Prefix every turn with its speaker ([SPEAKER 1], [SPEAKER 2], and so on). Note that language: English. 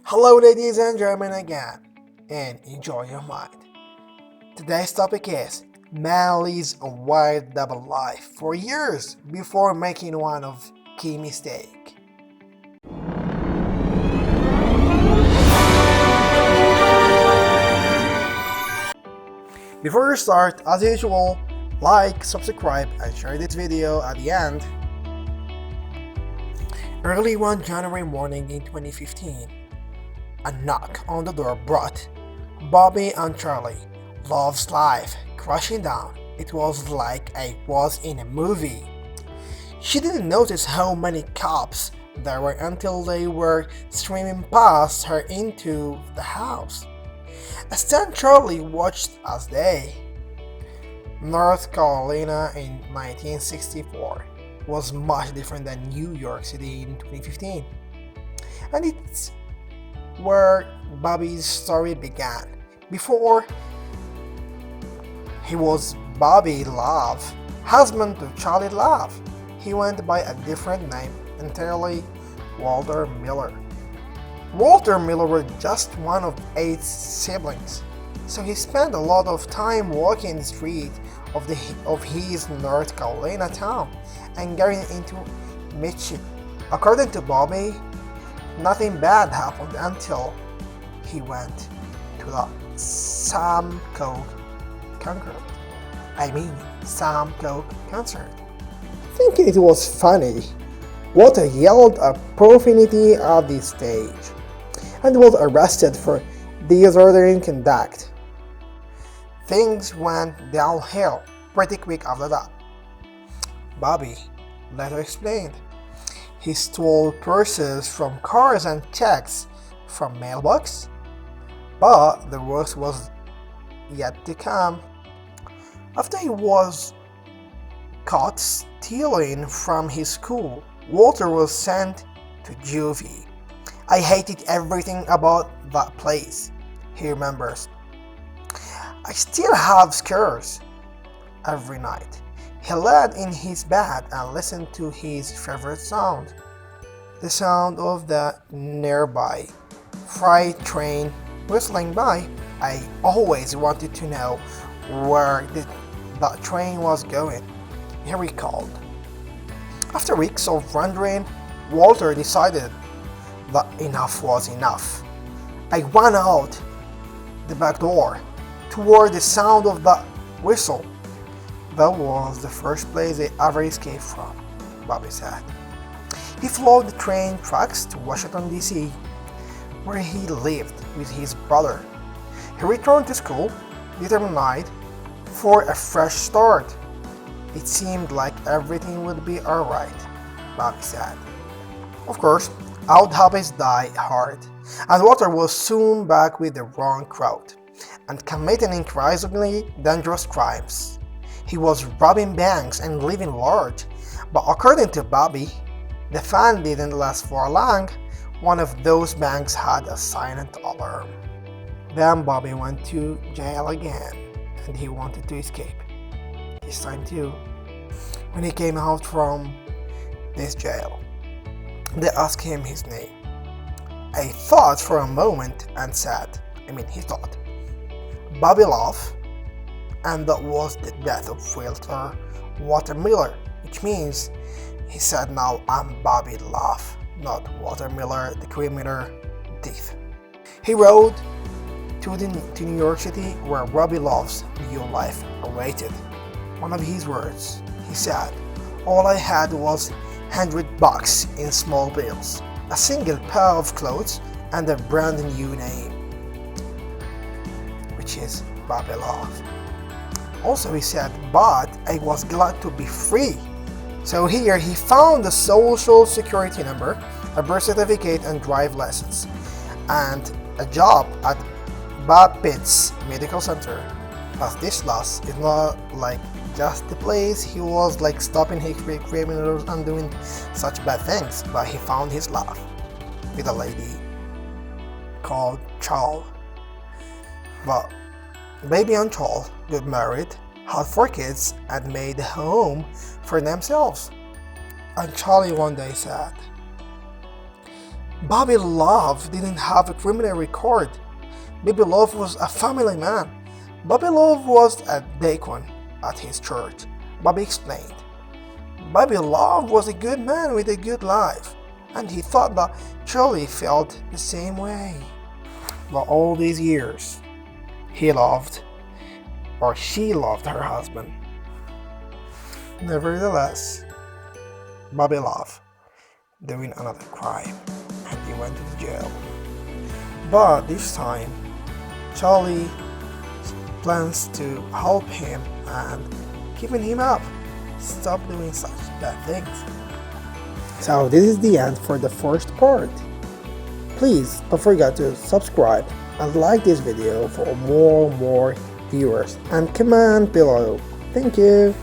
[SPEAKER 1] Hello, ladies and gentlemen, again, and enjoy your mind. Today's topic is man leads a wild double life for years before making one of key mistake. Before we start, as usual, like, subscribe, and share this video at the end. Early one January morning in 2015, a knock on the door brought Bobby and Charlie, Love's life, crashing down. It was like I was in a movie. She didn't notice how many cops there were until they were streaming past her into the house. Stan Charlie watched as they. North Carolina in 1964 was much different than New York City in 2015. And it's where Bobby's story began. Before he was Bobby Love, husband to Charlie Love, he went by a different name entirely, Walter Miller. Walter Miller was just one of 8 siblings, so he spent a lot of time walking the street of his North Carolina town and getting into mischief. According to Bobby, nothing bad happened until he went to the Sam Cooke concert. Sam Cooke concert. Thinking it was funny, Walter yelled a profanity at the stage and was arrested for disorderly conduct. Things went downhill pretty quick after that. Bobby later explained he stole purses from cars and checks from mailbox, but the worst was yet to come. After he was caught stealing from his school, Walter was sent to juvie. I hated everything about that place, he remembers. I still have scars. Every night, he laid in his bed and listened to his favorite sound, the sound of the nearby freight train whistling by. I always wanted to know where that train was going, he recalled. After weeks of wondering, Walter decided that enough was enough. I ran out the back door toward the sound of the whistle. That was the first place I ever escaped from, Bobby said. He followed the train tracks to Washington, D.C., where he lived with his brother. He returned to school, determined for a fresh start. It seemed like everything would be alright, Bobby said. Of course, old habits die hard, and Walter was soon back with the wrong crowd and committing increasingly dangerous crimes. He was robbing banks and living large, but according to Bobby, the fun didn't last for long. One of those banks had a silent alarm. Then Bobby went to jail again, and he wanted to escape. This time too, when he came out from this jail, they asked him his name. I thought for a moment and said, he thought, Bobby Love, and that was the death of Walter Miller, which means he said, now I'm Bobby Love, not Walter Miller, the criminal thief. He rode to New York City, where Bobby Love's new life awaited. One of his words, he said, all I had was $100 in small bills, a single pair of clothes, and a brand new name, which is Bobby Love. Also he said, but I was glad to be free. So here he found a social security number, a birth certificate and drive license, and a job at Bob Pitts Medical Center. But this last is not like just the place he was like stopping his criminals and doing such bad things, but he found his love with a lady called Charles. But Baby and Charles got married, had 4 kids, and made a home for themselves. And Charlie one day said, Bobby Love didn't have a criminal record. Bobby Love was a family man. Bobby Love was a deacon at his church. Bobby explained. Bobby Love was a good man with a good life, and he thought that Charlie felt the same way. But all these years, he loved, or she loved her husband. Nevertheless, Bobby Love doing another crime, and he went to jail. But this time, Charlie plans to help him and keeping him up. Stop doing such bad things. So this is the end for the first part. Please don't forget to subscribe and like this video for more viewers, and comment below. Thank you.